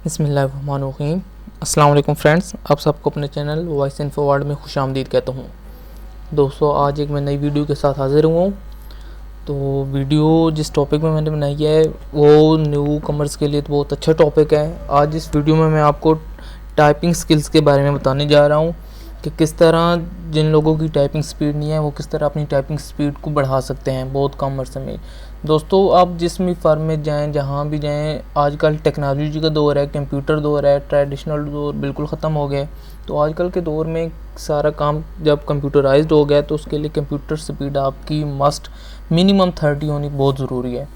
बिस्मिल्लाहिर्रहमानिर्रहीम। अस्सलाम वालेकुम फ्रेंड्स, आप सबको अपने चैनल वॉइस इन्फो वर्ल्ड में खुशामदीद कहता हूँ। दोस्तों, आज एक मैं नई वीडियो के साथ हाज़िर हुआ हूँ। तो वीडियो जिस टॉपिक में मैंने बनाई है वो न्यू कमर्स के लिए तो बहुत अच्छा टॉपिक है। आज इस वीडियो में मैं आपको टाइपिंग स्किल्स के बारे में बताने जा रहा हूँ कि किस तरह जिन लोगों की टाइपिंग स्पीड नहीं है वो किस तरह अपनी टाइपिंग स्पीड को बढ़ा सकते हैं बहुत कम अरसे में। दोस्तों, आप जिस भी फर्म में जाएं, जहां भी जाएं, आजकल टेक्नोलॉजी का दौर है, कंप्यूटर दौर है, ट्रेडिशनल दौर बिल्कुल ख़त्म हो गया। तो आजकल के दौर में सारा काम जब कंप्यूटराइज्ड हो गया तो उसके लिए कंप्यूटर स्पीड आपकी मस्ट मिनिमम 30 होनी बहुत ज़रूरी है।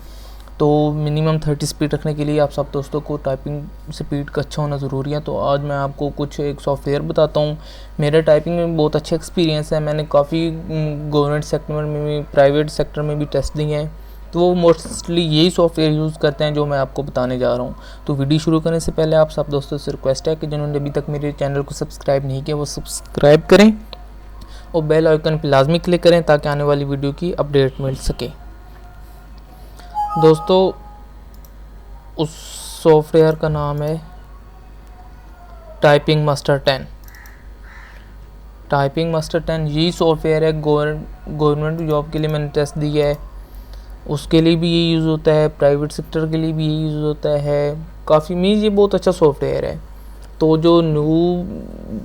तो मिनिमम 30 स्पीड रखने के लिए आप सब दोस्तों को टाइपिंग स्पीड का अच्छा होना ज़रूरी है। तो आज मैं आपको कुछ एक सॉफ्टवेयर बताता हूँ। मेरा टाइपिंग में बहुत अच्छा एक्सपीरियंस है। मैंने काफ़ी गवर्नमेंट सेक्टर में भी, प्राइवेट सेक्टर में भी टेस्ट दिए हैं। तो वो मोस्टली यही सॉफ्टवेयर यूज़ करते हैं जो मैं आपको बताने जा रहा हूँ। तो वीडियो शुरू करने से पहले आप सब दोस्तों से रिक्वेस्ट है कि जिन्होंने अभी तक मेरे चैनल को सब्सक्राइब नहीं किया वो सब्सक्राइब करें और बेल आइकन पर लाजमी क्लिक करें ताकि आने वाली वीडियो की अपडेट मिल सके। दोस्तों, उस सॉफ्टवेयर का नाम है टाइपिंग मास्टर 10। टाइपिंग मास्टर 10 यही सॉफ्टवेयर है। गवर्नमेंट जॉब के लिए मैंने टेस्ट दिया है, उसके लिए भी ये यूज़ होता है, प्राइवेट सेक्टर के लिए भी ये यूज़ होता है। काफ़ी मीन्स ये बहुत अच्छा सॉफ्टवेयर है। तो जो न्यू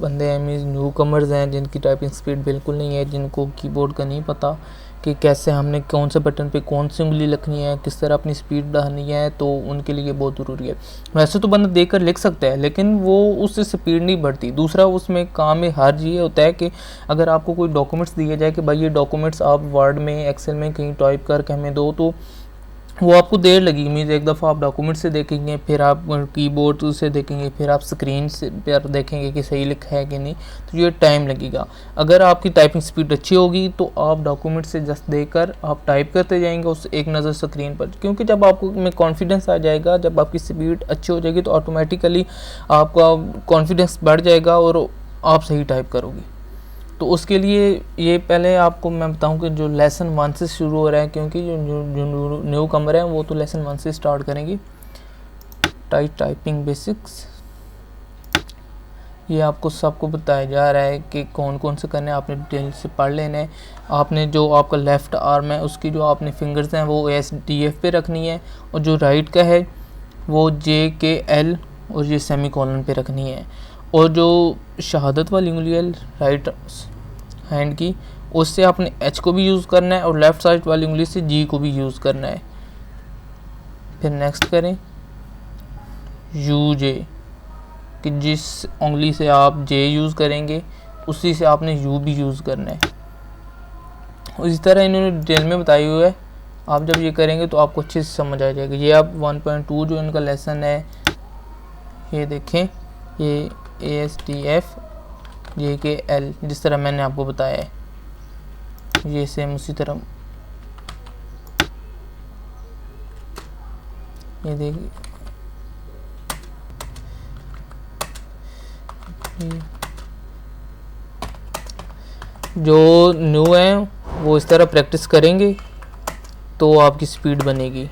बंदे हैं, मीन्स न्यू कमर्स हैं, जिनकी टाइपिंग स्पीड बिल्कुल नहीं है, जिनको कीबोर्ड का नहीं पता कि कैसे हमने कौन से बटन पे कौन सी उंगली लिखनी है, किस तरह अपनी स्पीड बढ़ानी है, तो उनके लिए बहुत ज़रूरी है। वैसे तो बंदा देख कर लिख सकता है लेकिन वो उससे स्पीड नहीं बढ़ती। दूसरा, उसमें काम में हर ये होता है कि अगर आपको कोई डॉक्यूमेंट्स दिया जाए कि भाई ये डॉक्यूमेंट्स आप वर्ड में, एक्सेल में कहीं टाइप करके हमें दो, तो वो आपको देर लगेगी। मीन्स एक दफ़ा आप डॉक्यूमेंट से देखेंगे, फिर आप कीबोर्ड से देखेंगे, फिर आप स्क्रीन से पर देखेंगे कि सही लिखा है कि नहीं, तो ये टाइम लगेगा। अगर आपकी टाइपिंग स्पीड अच्छी होगी तो आप डॉक्यूमेंट से जस्ट देकर आप टाइप करते जाएंगे उस एक नज़र स्क्रीन पर। क्योंकि जब आपको में कॉन्फिडेंस आ जाएगा, जब आपकी स्पीड अच्छी हो जाएगी तो ऑटोमेटिकली आपका कॉन्फिडेंस बढ़ जाएगा और आप सही टाइप करोगे। तो उसके लिए ये पहले आपको मैं बताऊं कि जो लेसन 1 से शुरू हो रहा है, क्योंकि जो न्यू कमर है वो तो लेसन 1 से स्टार्ट करेंगे। टाइपिंग बेसिक्स, ये आपको सबको बताया जा रहा है कि कौन कौन से करने हैं, आपने डिटेल से पढ़ लेना है। आपने जो आपका लेफ़्ट आर्म है उसकी जो आपने फिंगर्स हैं वो SDF पे रखनी है, और जो राइट का है वो JKL और ये सेमीकोलन पे रखनी है। और जो शहादत वाली उंगली है राइट हैंड की, उससे आपने H को भी यूज़ करना है और लेफ़्ट साइड वाली उंगली से G को भी यूज़ करना है। फिर नेक्स्ट करें UJ, कि जिस उंगली से आप J यूज़ करेंगे उसी से आपने U भी यूज़ करना है। इसी तरह इन्होंने डिटेल में बताई हुई है। आप जब ये करेंगे तो आपको अच्छे से समझ आ जाएगा। ये आप 1.2 जो इनका लेसन है, ये देखें, ये ASDF JKL जिस तरह मैंने आपको बताया है, ये सेम उसी तरह। ये देखिए, जो न्यू है वो इस तरह प्रैक्टिस करेंगे तो आपकी स्पीड बनेगी।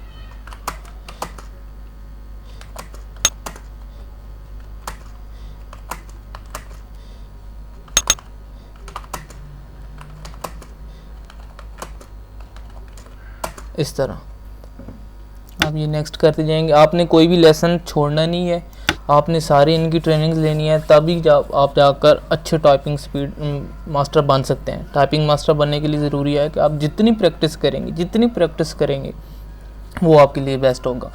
इस तरह आप ये नेक्स्ट करते जाएंगे। आपने कोई भी लेसन छोड़ना नहीं है, आपने सारी इनकी ट्रेनिंग्स लेनी है, तभी आप जाकर अच्छे टाइपिंग स्पीड मास्टर बन सकते हैं। टाइपिंग मास्टर बनने के लिए ज़रूरी है कि आप जितनी प्रैक्टिस करेंगे वो आपके लिए बेस्ट होगा।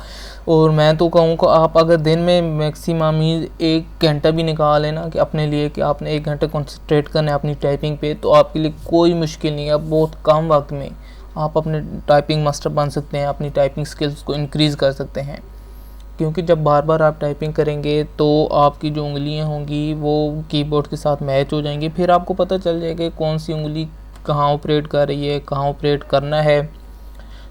और मैं तो कहूँगा आप अगर दिन में मैक्सिमम ही 1 घंटा भी निकाल लेना कि अपने लिए, कि आपने 1 घंटा कंसंट्रेट करना है अपनी टाइपिंग पे, तो आपके लिए कोई मुश्किल नहीं है। बहुत कम वक्त में आप अपने टाइपिंग मास्टर बन सकते हैं, अपनी टाइपिंग स्किल्स को इंक्रीज़ कर सकते हैं। क्योंकि जब बार बार आप टाइपिंग करेंगे तो आपकी जो उंगलियां होंगी वो कीबोर्ड के साथ मैच हो जाएंगी। फिर आपको पता चल जाएगा कौन सी उंगली कहाँ ऑपरेट कर रही है, कहाँ ऑपरेट करना है।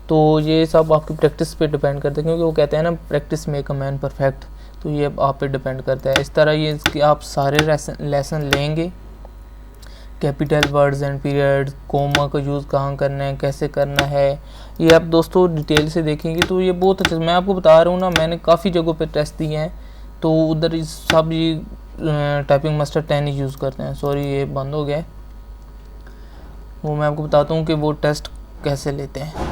तो ये सब आपकी प्रैक्टिस पे डिपेंड करता है, क्योंकि वो कहते हैं ना, practice make a man perfect. तो ये आप पे डिपेंड करता है। इस तरह ये इसके आप सारे लेसन लेंगे, capital words and periods, comma का यूज़ कहाँ करना है, कैसे करना है, ये आप दोस्तों डिटेल से देखेंगे तो ये बहुत अच्छा। मैं आपको बता रहा हूँ ना, मैंने काफ़ी जगहों पे टेस्ट दिए हैं तो उधर इस सब ये टाइपिंग मास्टर 10 ही यूज़ करते हैं। सॉरी ये बंद हो गया, वो मैं आपको बताता हूँ कि वो टेस्ट कैसे लेते हैं।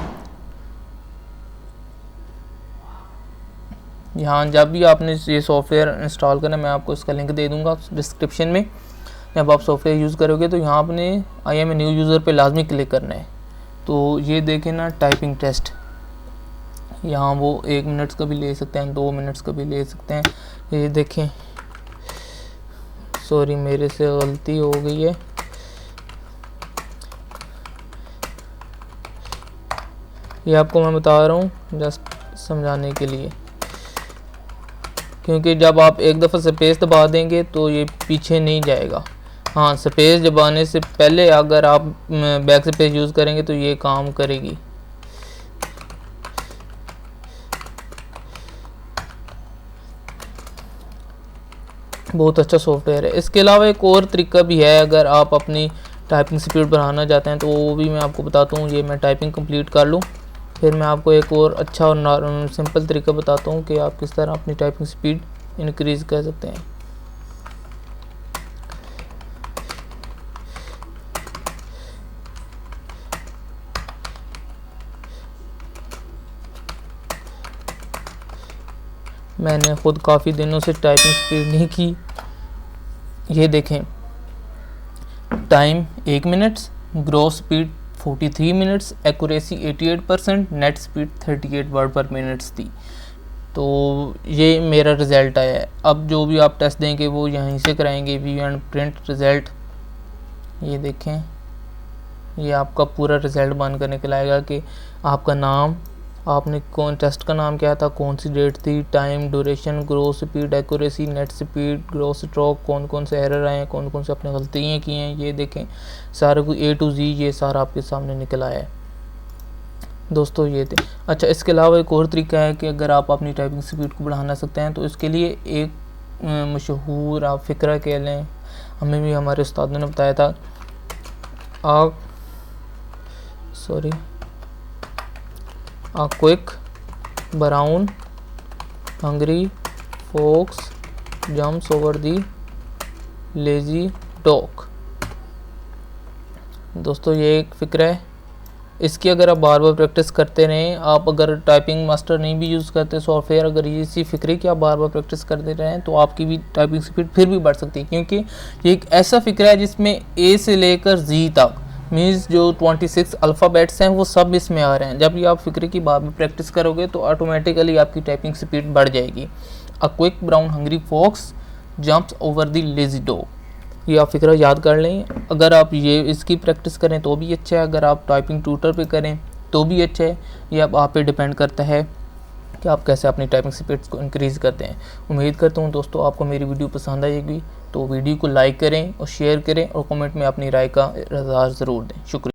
यहाँ जब भी आपने ये सॉफ्टवेयर इंस्टॉल करना, मैं आपको इसका लिंक दे दूँगा डिस्क्रिप्शन में। जब आप सॉफ्टवेयर यूज़ करोगे तो यहाँ आपने I am a new user पे लाजमी क्लिक करना है। तो ये देखें ना टाइपिंग टेस्ट, यहाँ वो 1 मिनट का भी ले सकते हैं, 2 मिनट्स का भी ले सकते हैं। ये देखें, सॉरी मेरे से गलती हो गई है, ये आपको मैं बता रहा हूँ जस्ट समझाने के लिए, क्योंकि जब आप एक दफ़ा स्पेस दबा देंगे तो ये पीछे नहीं जाएगा। हाँ, स्पेस दबाने से पहले अगर आप बैक स्पेस यूज़ करेंगे तो ये काम करेगी। बहुत अच्छा सॉफ्टवेयर है। इसके अलावा एक और तरीका भी है, अगर आप अपनी टाइपिंग स्पीड बढ़ाना चाहते हैं तो वो भी मैं आपको बताता हूँ। ये मैं टाइपिंग कंप्लीट कर लूँ, फिर मैं आपको एक और अच्छा और सिंपल तरीका बताता हूँ कि आप किस तरह अपनी टाइपिंग स्पीड इंक्रीज़ कर सकते हैं। मैंने ख़ुद काफ़ी दिनों से टाइपिंग स्पीड नहीं की। ये देखें, time 1 minute, gross speed 43 minutes, accuracy 88%, net speed 38 word per minutes थी। तो ये मेरा रिज़ल्ट आया है। अब जो भी आप टेस्ट देंगे वो यहीं से कराएंगे, व्यू एंड प्रिंट रिज़ल्ट। ये देखें, ये आपका पूरा रिज़ल्ट बन कर निकल आएगा कि आपका नाम, आपने कौन टेस्ट का नाम क्या था, कौन सी डेट थी, time, duration, gross speed, accuracy, net speed, gross stroke, कौन कौन से एरर आए हैं, कौन कौन से अपने गलतियाँ की हैं। ये देखें सारे को A to Z ये सारा आपके सामने निकल आया है दोस्तों। ये थे। अच्छा, इसके अलावा एक और तरीका है कि अगर आप अपनी टाइपिंग स्पीड को बढ़ाना सकते हैं तो इसके लिए एक मशहूर आप फ़िक्रा कह लें, हमें भी हमारे उस्तादों ने बताया था। A quick brown hungry fox jumps over the lazy dog। दोस्तों ये एक फ़िक्र है, इसकी अगर आप बार बार प्रैक्टिस करते रहें, आप अगर टाइपिंग मास्टर नहीं भी यूज़ करते सॉफ्टवेयर, अगर ये इसी फ़िक्रे की आप बार बार प्रैक्टिस करते रहें तो आपकी भी टाइपिंग स्पीड फिर भी बढ़ सकती है। क्योंकि ये एक ऐसा फ़िक्रा है जिसमें A से लेकर Z तक, मीन्स जो 26 अल्फ़ाबेट्स हैं वो सब इसमें आ रहे हैं। जब ये आप फ़िक्रे की बार बार प्रैक्टिस करोगे तो ऑटोमेटिकली आपकी टाइपिंग स्पीड बढ़ जाएगी। A quick brown hungry fox jumps over the lazy dog, ये आप फ़िक्रा याद कर लें। अगर आप ये इसकी प्रैक्टिस करें तो भी अच्छा है, अगर आप टाइपिंग ट्यूटर पे करें तो भी अच्छा है। ये अब आप पे डिपेंड करता है कि आप कैसे अपनी टाइपिंग स्पीड्स को इंक्रीज़ करते हैं। उम्मीद करता हूँ दोस्तों आपको मेरी वीडियो पसंद आएगी, तो वीडियो को लाइक करें और शेयर करें और कमेंट में अपनी राय का इज़हार ज़रूर दें। शुक्रिया।